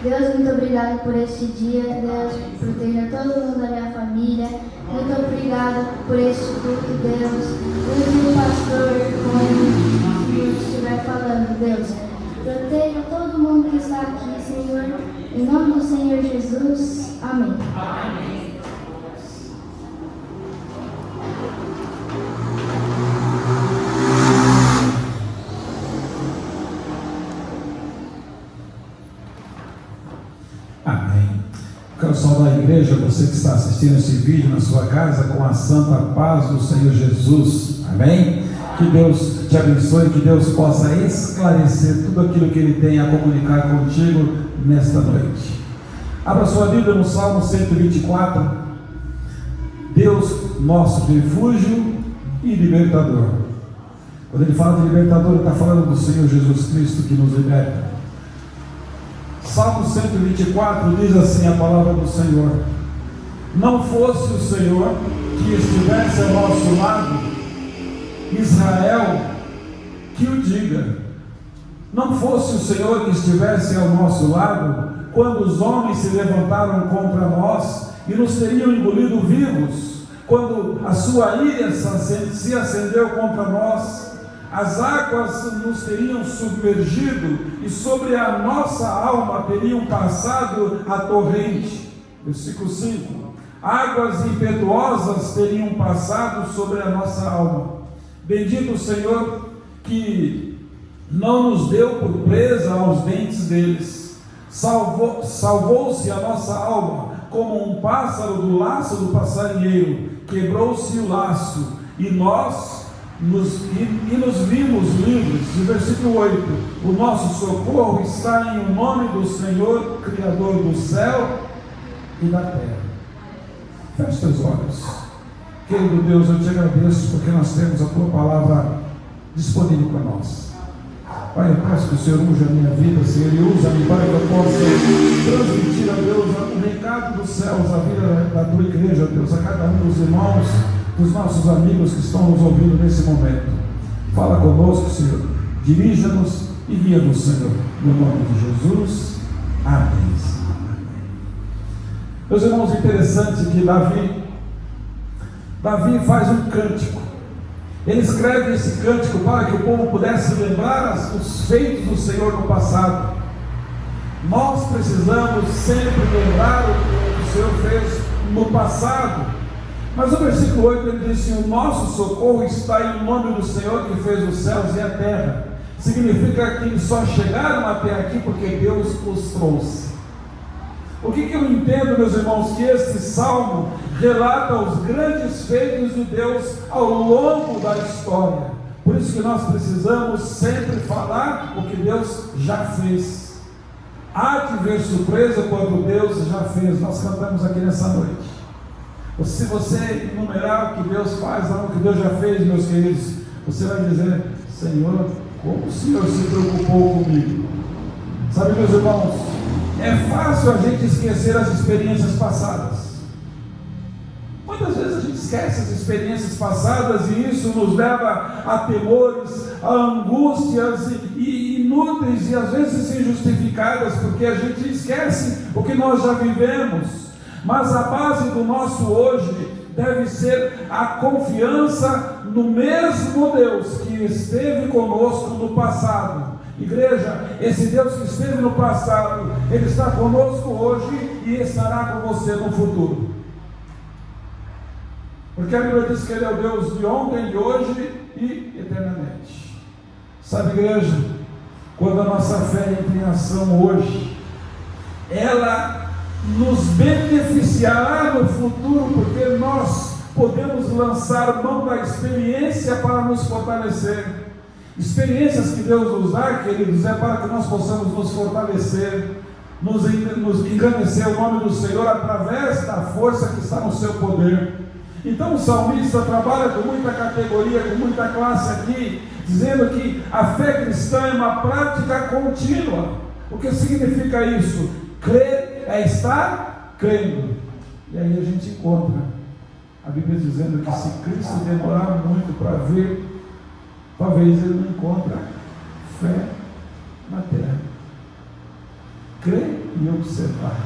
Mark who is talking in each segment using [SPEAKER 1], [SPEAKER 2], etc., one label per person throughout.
[SPEAKER 1] Deus, muito obrigado por este dia. Deus, proteja todo mundo da minha família. Muito obrigado por este culto, Deus. Use o pastor como eu estiver falando, Deus. Proteja todo mundo que está aqui, Senhor. Em nome do Senhor Jesus. Amém. Amém.
[SPEAKER 2] Quero saudar a igreja, você que está assistindo esse vídeo na sua casa, com a santa paz do Senhor Jesus. Amém? Que Deus te abençoe, que Deus possa esclarecer tudo aquilo que Ele tem a comunicar contigo nesta noite. Abra sua Bíblia no Salmo 124. Deus, nosso refúgio e libertador. Quando ele fala de libertador, ele está falando do Senhor Jesus Cristo que nos liberta. Salmo 124 diz assim a palavra do Senhor: não fosse o Senhor que estivesse ao nosso lado, Israel que o diga. Não fosse o Senhor que estivesse ao nosso lado, quando os homens se levantaram contra nós e nos teriam engolido vivos, quando a sua ira se acendeu contra nós, as águas nos teriam submergido e sobre a nossa alma teriam passado a torrente. Versículo 5: águas impetuosas teriam passado sobre a nossa alma. Bendito o Senhor que não nos deu por presa aos dentes deles. Salvou-se a nossa alma como um pássaro do laço do passarinheiro. Quebrou-se o laço e nós nos vimos livres. E versículo 8: o nosso socorro está em o nome do Senhor, Criador do céu e da terra. Feche teus olhos. Querido Deus, eu te agradeço porque nós temos a tua palavra disponível para nós. Pai, eu peço que o Senhor use a minha vida, Senhor, e usa-me para que eu possa transmitir a Deus o recado dos céus, a vida da tua igreja, Deus, a cada um dos irmãos, dos nossos amigos que estão nos ouvindo nesse momento. Fala conosco, Senhor, dirija-nos e guia-nos, Senhor, no nome de Jesus. Amém. Meus irmãos, interessante que Davi faz um cântico. Ele escreve esse cântico para que o povo pudesse lembrar os feitos do Senhor no passado. Nós precisamos sempre lembrar o que o Senhor fez no passado. Mas o versículo 8 ele diz assim: o nosso socorro está em nome do Senhor que fez os céus e a terra. Significa que eles só chegaram até aqui porque Deus os trouxe. O que eu entendo, meus irmãos? Que este salmo relata os grandes feitos de Deus ao longo da história. Por isso que nós precisamos sempre falar o que Deus já fez. Há de ver surpresa quando Deus já fez. Nós cantamos aqui nessa noite. Se você enumerar o que Deus faz, o que Deus já fez, meus queridos, você vai dizer: Senhor, como o Senhor se preocupou comigo. Sabe, meus irmãos, é fácil a gente esquecer as experiências passadas. Muitas vezes a gente esquece as experiências passadas e isso nos leva a temores, a angústias inúteis e às vezes injustificadas, porque a gente esquece o que nós já vivemos. Mas a base do nosso hoje deve ser a confiança no mesmo Deus que esteve conosco no passado. Igreja, esse Deus que esteve no passado, Ele está conosco hoje e estará com você no futuro. Porque a Bíblia diz que Ele é o Deus de ontem, de hoje e eternamente. Sabe, igreja, quando a nossa fé entra em ação hoje, ela nos beneficiará no futuro, porque nós podemos lançar mão da experiência para nos fortalecer. Experiências que Deus nos dá, queridos, é para que nós possamos nos fortalecer, nos engrandecer o nome do Senhor através da força que está no seu poder. Então o salmista trabalha com muita categoria, com muita classe aqui, dizendo que a fé cristã é uma prática contínua. O que significa isso? Crer é estar crendo. E aí a gente encontra a Bíblia dizendo que se Cristo demorar muito para vir, talvez ele não encontre fé na terra. Crer e observar.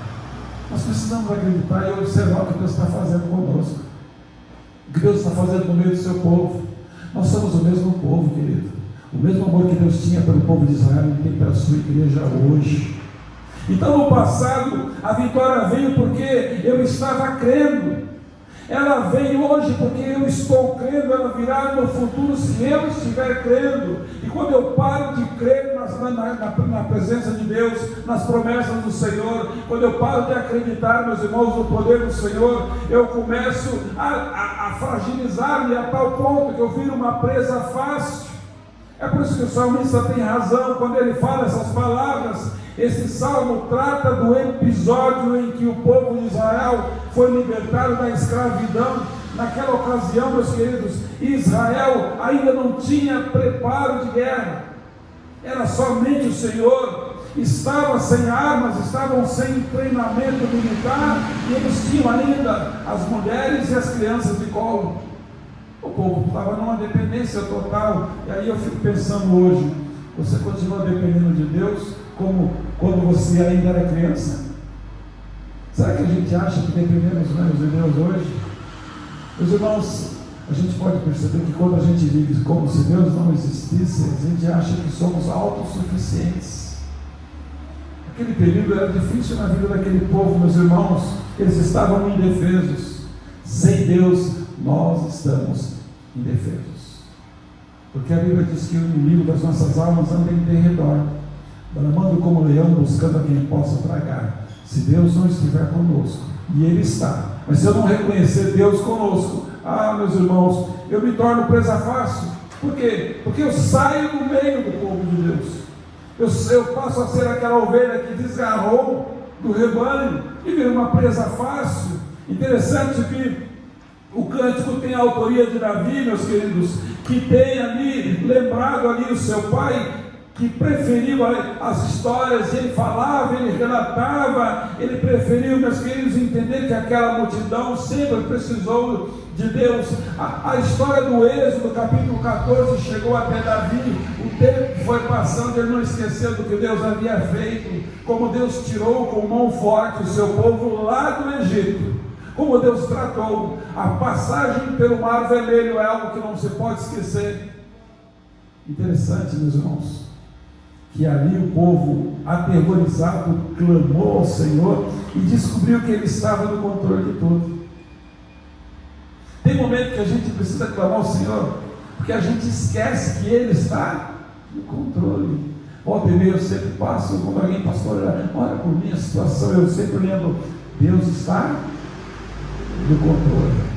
[SPEAKER 2] Nós precisamos acreditar e observar o que Deus está fazendo conosco, o que Deus está fazendo no meio do seu povo. Nós somos o mesmo povo, querido. O mesmo amor que Deus tinha pelo povo de Israel, Ele tem pela sua igreja hoje. Então, no passado, a vitória veio porque eu estava crendo. Ela vem hoje porque eu estou crendo. Ela virá no futuro se eu estiver crendo. E quando eu paro de crer na presença de Deus, nas promessas do Senhor, quando eu paro de acreditar, meus irmãos, no poder do Senhor, eu começo a fragilizar-me a tal ponto que eu viro uma presa fácil. É por isso que o salmista tem razão quando ele fala essas palavras. Esse salmo trata do episódio em que o povo de Israel foi libertado da escravidão. Naquela ocasião, meus queridos, Israel ainda não tinha preparo de guerra. Era somente o Senhor. Estava sem armas, estavam sem treinamento militar, e eles tinham ainda as mulheres e as crianças de colo. O povo estava numa dependência total. E aí eu fico pensando hoje, você continua dependendo de Deus como quando você ainda era criança? Será que a gente acha que dependemos menos de Deus hoje? Meus irmãos, a gente pode perceber que quando a gente vive como se Deus não existisse, a gente acha que somos autossuficientes. Aquele período era difícil na vida daquele povo, meus irmãos. Eles estavam indefesos. Sem Deus, nós estamos indefesos. Porque a Bíblia diz que o inimigo das nossas almas anda em derredor, bramando como leão, buscando a quem possa tragar. Se Deus não estiver conosco, e Ele está, mas se eu não reconhecer Deus conosco, meus irmãos, eu me torno presa fácil. Por quê? Porque eu saio do meio do povo de Deus. Eu passo a ser aquela ovelha que desgarrou do rebanho e vira uma presa fácil. Interessante que o cântico tem a autoria de Davi, meus queridos, que tem ali, lembrado ali o seu pai, que preferiu as histórias, ele falava, ele relatava, ele preferiu, meus queridos, entender que aquela multidão sempre precisou de Deus. A história do Êxodo, capítulo 14, chegou até Davi. O tempo foi passando, ele não esqueceu do que Deus havia feito, como Deus tirou com mão forte o seu povo lá do Egito, como Deus tratou. A passagem pelo Mar Vermelho é algo que não se pode esquecer. Interessante, meus irmãos, que ali o povo aterrorizado clamou ao Senhor e descobriu que Ele estava no controle de tudo. Tem momento que a gente precisa clamar ao Senhor, porque a gente esquece que Ele está no controle. Volta e meia eu sempre passo, quando alguém, pastor, ora por minha situação, eu sempre lembro, Deus está no controle.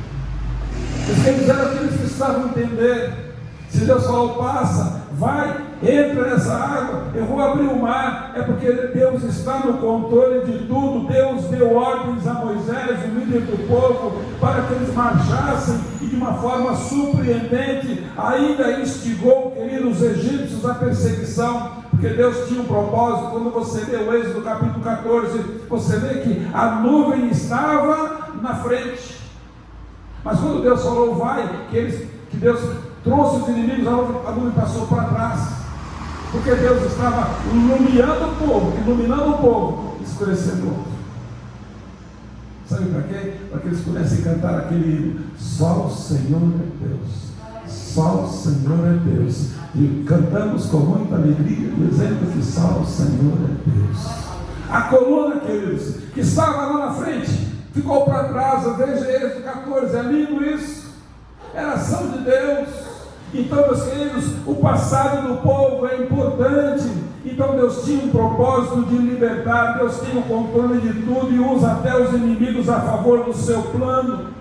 [SPEAKER 2] Eles eram aqueles que precisavam entender. Se Deus falou, passa, vai, entra nessa água, eu vou abrir o mar, é porque Deus está no controle de tudo. Deus deu ordens a Moisés, o líder do povo, para que eles marchassem, e de uma forma surpreendente, ainda instigou, queridos, os egípcios à perseguição, porque Deus tinha um propósito. Quando você lê o Êxodo capítulo 14, você vê que a nuvem estava na frente, mas quando Deus falou, vai, que Deus trouxe os inimigos, a nuvem passou para trás, porque Deus estava iluminando o povo, escurecendo o outro. Sabe para quê? Para que eles pudessem cantar aquele hino, só o Senhor é Deus, só o Senhor é Deus, e cantamos com muita alegria, dizendo que só o Senhor é Deus. A coluna, queridos, que estava lá na frente, ficou para trás. Veja Êxodo 14, é lindo isso, era ação de Deus. Então, meus queridos, o passado do povo é importante. Então Deus tinha um propósito de libertar, Deus tem o controle de tudo e usa até os inimigos a favor do seu plano.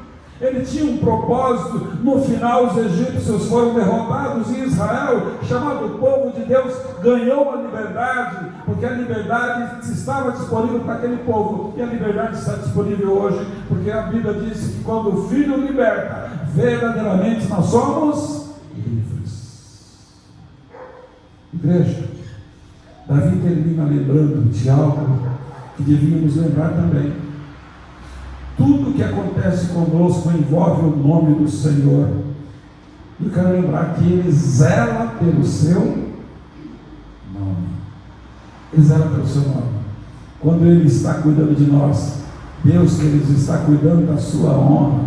[SPEAKER 2] Ele tinha um propósito. No final os egípcios foram derrotados e Israel, chamado povo de Deus, ganhou a liberdade, porque a liberdade estava disponível para aquele povo, e a liberdade está disponível hoje, porque a Bíblia diz que quando o Filho liberta, verdadeiramente nós somos livres. Igreja, Davi termina lembrando de algo que devíamos lembrar também. Tudo que acontece conosco envolve o nome do Senhor. Eu quero lembrar que Ele zela pelo seu nome. Ele zela pelo seu nome. quando Ele está cuidando de nós, Deus, queridos, está cuidando da sua honra.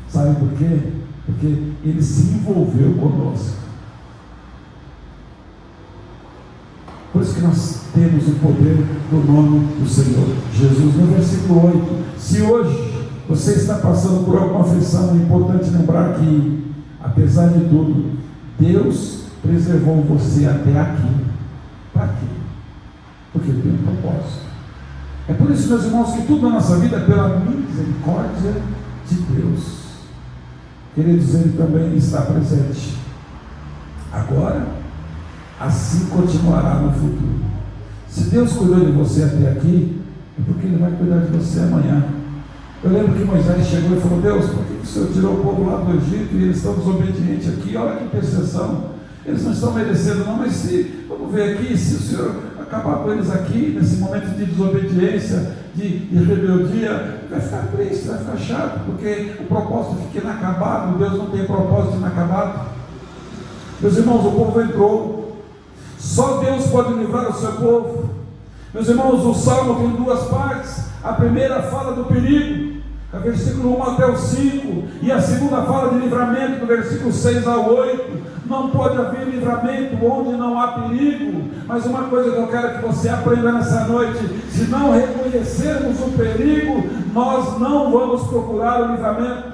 [SPEAKER 2] Sabe por quê? Porque Ele se envolveu conosco. Por isso que nós temos o poder do nome do Senhor Jesus. No versículo 8, se hoje você está passando por alguma aflição, é importante lembrar que, apesar de tudo, Deus preservou você até aqui. Para quê? Porque Ele tem um propósito. É por isso, meus irmãos, que tudo na nossa vida é pela misericórdia de Deus. Queridos, Ele também está presente agora, assim continuará no futuro. Se Deus cuidou de você até aqui, é porque Ele vai cuidar de você amanhã. Eu lembro que Moisés chegou e falou: Deus, por que o Senhor tirou o povo lá do Egito e eles estão desobedientes aqui? Olha que intercessão. Eles não estão merecendo não, mas se, vamos ver aqui, se o Senhor acabar com eles aqui, nesse momento de desobediência, de rebeldia, vai ficar triste, vai ficar chato, porque o propósito fica inacabado. Deus não tem propósito inacabado. Meus irmãos, o povo entrou, só Deus pode livrar o seu povo. Meus irmãos, o Salmo tem duas partes. A primeira fala do perigo, versículo 1 até o 5, e a segunda fala de livramento, do versículo 6 ao 8. Não pode haver livramento onde não há perigo. Mas uma coisa que eu quero que você aprenda nessa noite: se não reconhecermos o perigo, nós não vamos procurar o livramento.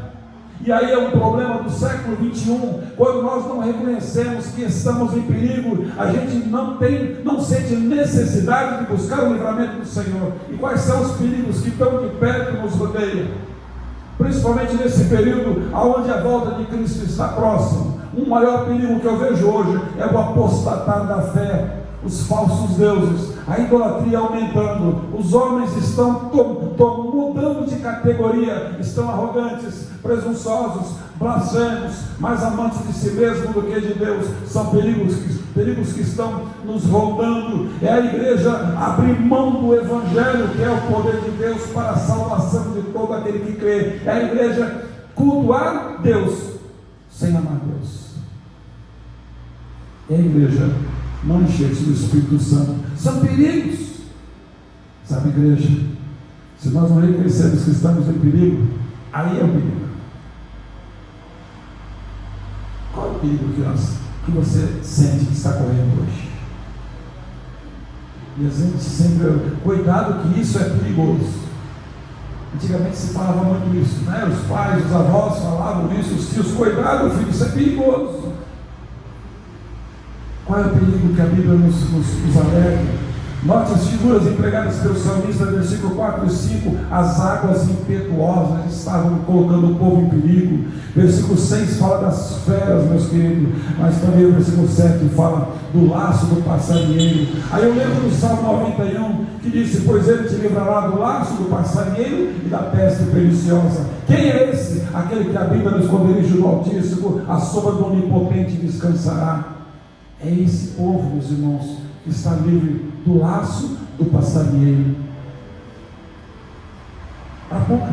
[SPEAKER 2] E aí é um problema do século 21, quando nós não reconhecemos que estamos em perigo, a gente não sente necessidade de buscar o livramento do Senhor. E quais são os perigos que tão de perto nos rodeiam? Principalmente nesse período onde a volta de Cristo está próxima. Um maior perigo que eu vejo hoje é o apostatar da fé, os falsos deuses, a idolatria aumentando. Os homens estão mudando de categoria, estão arrogantes, presunçosos, blasfemos, mais amantes de si mesmo do que de Deus. São perigos que estão nos rondando. É a igreja abrir mão do Evangelho, que é o poder de Deus para a salvação de todo aquele que crê. É a igreja cultuar Deus sem amar Deus. É a igreja não encher-se do Espírito Santo. São perigos. Sabe, igreja, se nós não reconhecermos que estamos em perigo, aí é o perigo. Qual é o perigo que você sente que está correndo hoje? E a gente sempre, cuidado que isso é perigoso. Antigamente se falava muito isso, né? Os pais, os avós falavam isso, os tios: cuidado, filho, isso é perigoso. Qual é o perigo que a Bíblia nos alerta? Note as figuras empregadas pelo salmista, versículo 4 e 5. As águas impetuosas estavam colocando o povo em perigo. Versículo 6 fala das feras, meus queridos, mas também o versículo 7 fala do laço do passarinheiro. Aí eu lembro do Salmo 91, que disse: pois Ele te livrará do laço do passarinheiro e da peste perniciosa. Quem é esse? Aquele que habita no esconderijo do Altíssimo, a sombra do Onipotente descansará. É esse povo, meus irmãos, que está livre do laço do passarinheiro. Arapuca.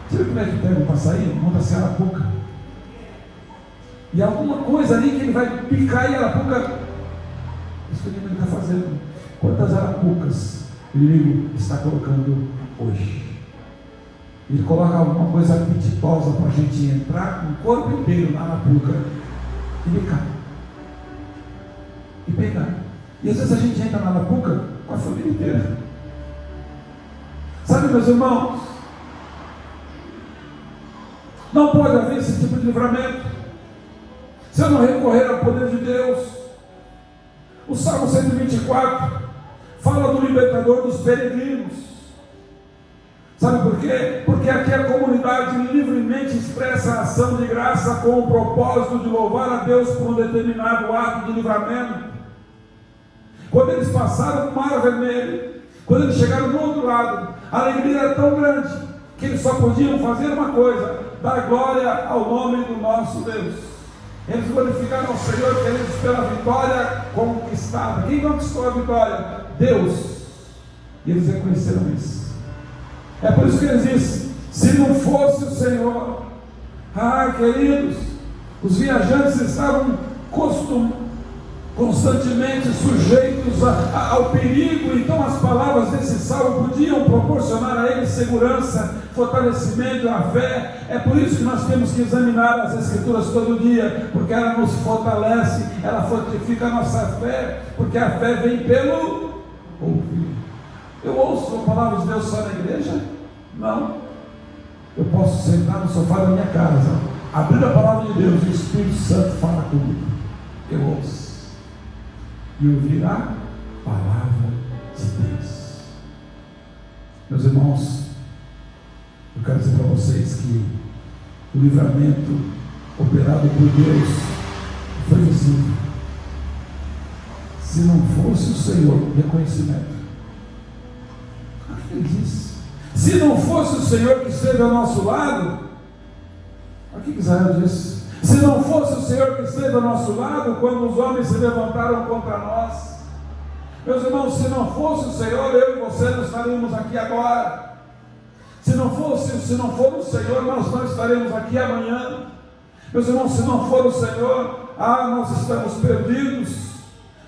[SPEAKER 2] Você vê como é que pega um passarinho? Monta-se arapuca. E alguma coisa ali que ele vai picar, e a arapuca. Isso que o inimigo está fazendo. Quantas arapucas o inimigo está colocando hoje? Ele coloca alguma coisa apetitosa para a gente entrar com o corpo inteiro na arapuca e picar. E pegar. E às vezes a gente entra na arapuca com a família inteira. Sabe, meus irmãos, não pode haver esse tipo de livramento se eu não recorrer ao poder de Deus. O Salmo 124 fala do libertador dos peregrinos. Sabe por quê? Porque aqui a comunidade livremente expressa a ação de graça com o propósito de louvar a Deus por um determinado ato de livramento. Quando eles passaram o Mar Vermelho, quando eles chegaram do outro lado, a alegria era tão grande que eles só podiam fazer uma coisa: dar glória ao nome do nosso Deus. Eles glorificaram ao Senhor, queridos, pela vitória conquistada. Quem conquistou a vitória? Deus. E eles reconheceram isso. É por isso que eles dizem: se não fosse o Senhor, queridos, os viajantes estavam constantemente sujeitos ao perigo. Então as palavras desse salmo podiam proporcionar a eles segurança, fortalecimento, a fé. É por isso que nós temos que examinar as Escrituras todo dia, porque ela nos fortalece, ela fortifica a nossa fé, porque a fé vem pelo ouvir. Eu ouço a palavra de Deus só na igreja? Não. Eu posso sentar no sofá da minha casa, abrir a palavra de Deus e o Espírito Santo fala comigo. Eu ouço e ouvirá a palavra de Deus. Meus irmãos, eu quero dizer para vocês que o livramento operado por Deus foi visível. Se não fosse o Senhor, reconhecimento. Ele disse: se não fosse o Senhor que esteve ao nosso lado, o que Israel disse? Se não fosse o Senhor que esteve ao nosso lado, quando os homens se levantaram contra nós. Meus irmãos, se não fosse o Senhor, eu e você não estaríamos aqui agora. Se não for o Senhor, nós não estaremos aqui amanhã. Meus irmãos, se não for o Senhor, nós estamos perdidos.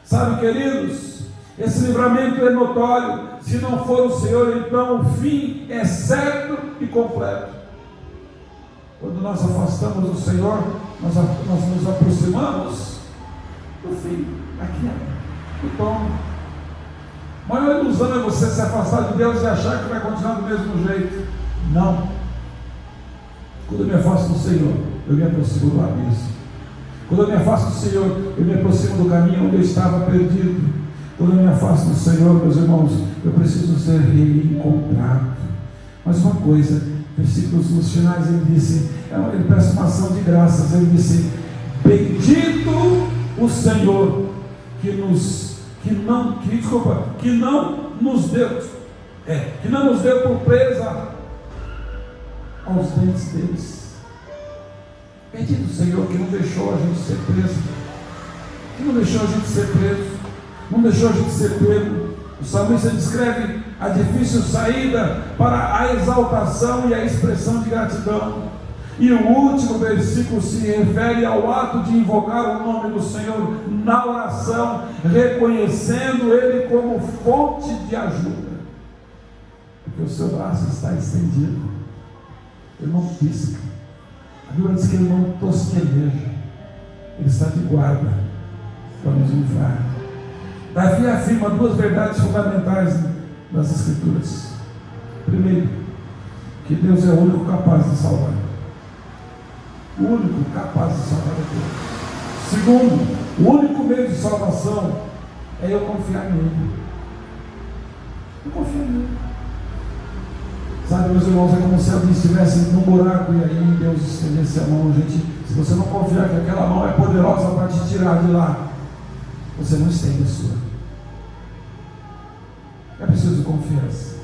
[SPEAKER 2] Sabe, queridos, esse livramento é notório. Se não for o Senhor, então o fim é certo e completo. Quando nós afastamos do Senhor, nós nos aproximamos do fim. Aqui é o tom. A maior ilusão é você se afastar de Deus e achar que vai continuar do mesmo jeito. Não. Quando eu me afasto do Senhor, eu me aproximo do abismo. Quando eu me afasto do Senhor, eu me aproximo do caminho onde eu estava perdido. Quando eu me afasto do Senhor, meus irmãos, eu preciso ser reencontrado. Mas uma coisa, versículos nos finais, ele presta uma ação de graças. Ele disse: bendito o Senhor que não nos deu por presa aos dentes deles. Bendito o Senhor que não deixou a gente ser preso, não deixou a gente ser pego. O salmista descreve a difícil saída para a exaltação e a expressão de gratidão. E o último versículo se refere ao ato de invocar o nome do Senhor na oração, reconhecendo Ele como fonte de ajuda. Porque o seu braço está estendido, Ele não pisca. A Bíblia diz que Ele não tosqueneja, Ele está de guarda para nos livrar. Davi afirma duas verdades fundamentais das Escrituras. Primeiro, que Deus é o único capaz de salvar. O único capaz de salvar é Deus. Segundo, o único meio de salvação é eu confiar nele. Eu confio nele. Sabe, meus irmãos, é como se alguém estivesse num buraco e aí Deus estendesse a mão. Gente, se você não confiar que aquela mão é poderosa para te tirar de lá, você não estende a sua. É preciso confiança.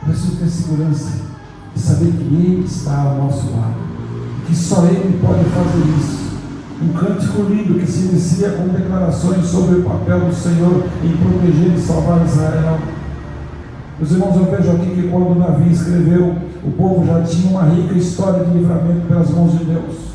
[SPEAKER 2] É preciso ter segurança e saber que Ele está ao nosso lado, que só Ele pode fazer isso. Um cântico lindo que se inicia com declarações sobre o papel do Senhor em proteger e salvar Israel. Meus irmãos, eu vejo aqui que quando Davi escreveu, o povo já tinha uma rica história de livramento pelas mãos de Deus.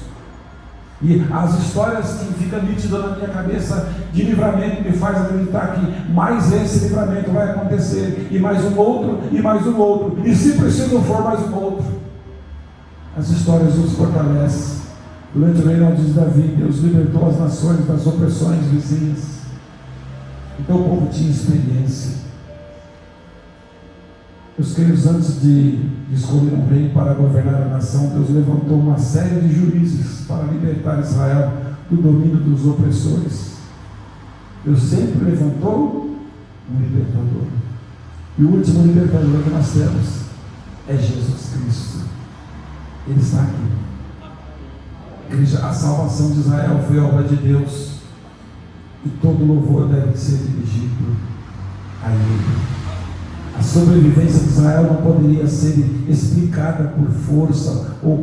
[SPEAKER 2] E as histórias que ficam nítidas na minha cabeça de livramento me faz acreditar que mais esse livramento vai acontecer, e mais um outro, e mais um outro, e se preciso for mais um outro. As histórias nos fortalecem. Durante o reinado de Davi, Deus libertou as nações das opressões vizinhas. Então o povo tinha experiência. Meus queridos, antes de escolher um rei para governar a nação, Deus levantou uma série de juízes para libertar Israel do domínio dos opressores. Deus sempre levantou um libertador. E o último libertador que nós temos é Jesus Cristo. Ele está aqui. A salvação de Israel foi obra de Deus, e todo louvor deve ser dirigido a Ele. A sobrevivência de Israel não poderia ser explicada por força ou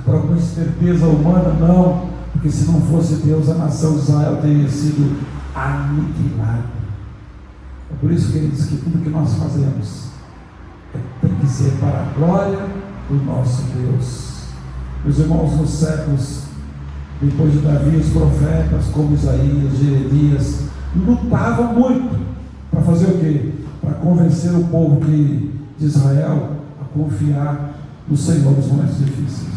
[SPEAKER 2] por alguma esperteza humana, não, porque se não fosse Deus, a nação de Israel teria sido aniquilada. É por isso que ele diz que tudo que nós fazemos tem que ser para a glória do nosso Deus. Meus irmãos, nos séculos Depois de Davi, os profetas como Isaías, Jeremias, lutavam muito para fazer o quê? Para convencer o povo de Israel a confiar no Senhor nos momentos difíceis.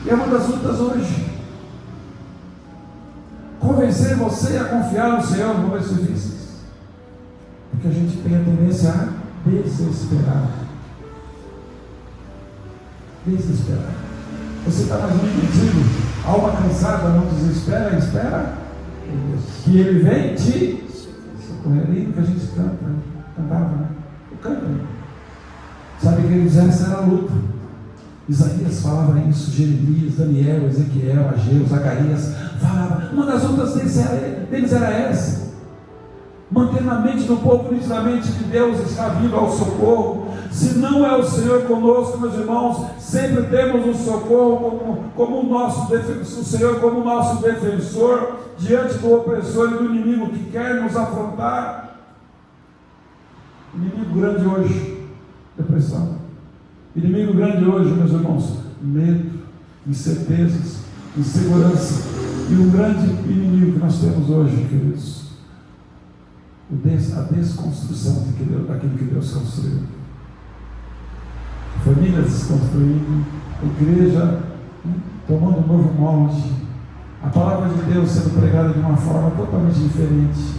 [SPEAKER 2] E é uma das lutas hoje. Convencer você a confiar no Senhor nos momentos difíceis. Porque a gente tem a tendência a desesperar. Desesperar. Você está mais contigo. Alma cansada não desespera, espera que Ele vem te socorrer. Que a gente cantava, né? O canto. Sabe que eles essa era a luta. Isaías falava isso, Jeremias, Daniel, Ezequiel, Ageu, Zacarias falava. Uma das lutas deles era essa: manter na mente do povo nitidamente que Deus está vindo ao socorro. Se não é o Senhor conosco, meus irmãos, sempre temos o socorro como o nosso defensor, o Senhor como o nosso defensor diante do opressor e do inimigo que quer nos afrontar. Inimigo grande hoje, depressão. Inimigo grande hoje, meus irmãos, medo, incertezas, insegurança. E um grande inimigo que nós temos hoje, queridos, a desconstrução daquilo que Deus construiu. Famílias desconstruindo, igreja tomando um novo molde, a palavra de Deus sendo pregada de uma forma totalmente diferente.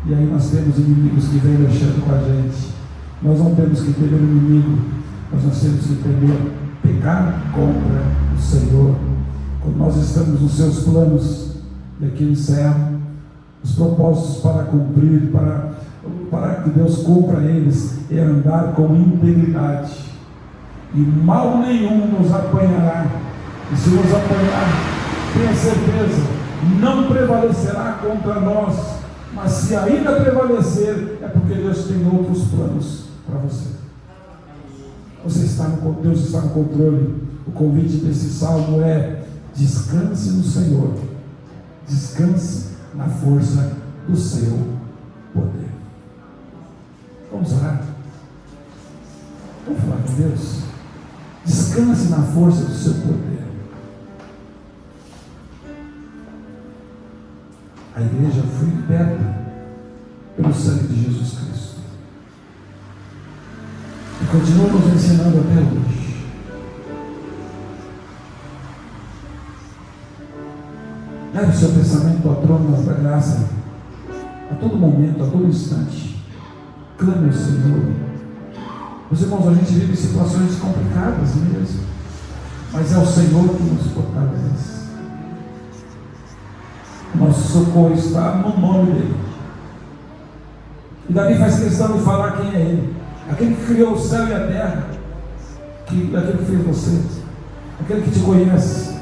[SPEAKER 2] E aí nós temos inimigos que vêm mexendo com a gente. Nós não temos que temer o inimigo, mas nós temos que temer pecar contra o Senhor. Quando nós estamos nos seus planos, e aqui encerro, os propósitos para cumprir, para que Deus cumpra eles, é andar com integridade. E mal nenhum nos apanhará. E se nos apanhar, tenha certeza, não prevalecerá contra nós. Mas se ainda prevalecer, é porque Deus tem outros planos para você. Deus está no controle. O convite desse salmo é: descanse no Senhor, descanse na força do seu poder. Vamos orar? Vamos falar com Deus? Descanse na força do seu poder. A igreja foi liberta pelo sangue de Jesus Cristo. E continua nos ensinando até hoje. Leve o seu pensamento ao trono da graça, a todo momento, a todo instante. Clame ao Senhor. Meus irmãos, a gente vive situações complicadas mesmo, mas é o Senhor que nos fortalece. Nosso socorro está no nome dEle. E Davi faz questão de falar quem é Ele. Aquele que criou o céu e a terra, aquele que fez você, aquele que te conhece.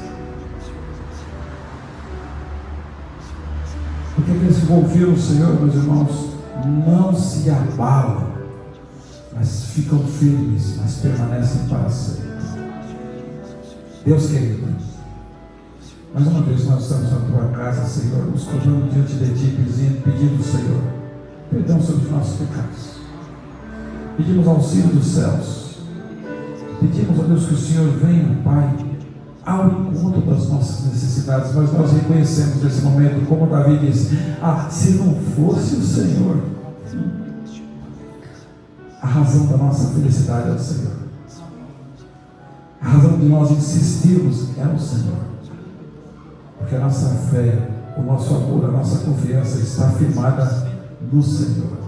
[SPEAKER 2] Porque aqueles que confiam no Senhor, meus irmãos, não se abalam, mas ficam firmes, mas permanecem para sempre. Deus querido, mais uma vez nós estamos na tua casa, Senhor, nos colocando diante de ti, pedindo, Senhor, perdão sobre os nossos pecados. Pedimos auxílio dos céus. Pedimos a Deus que o Senhor venha, Pai, ao encontro das nossas necessidades. Mas nós reconhecemos nesse momento, como Davi disse: se não fosse o Senhor, a razão da nossa felicidade é o Senhor. A razão de nós insistirmos é o Senhor. Porque a nossa fé, o nosso amor, a nossa confiança está firmada no Senhor.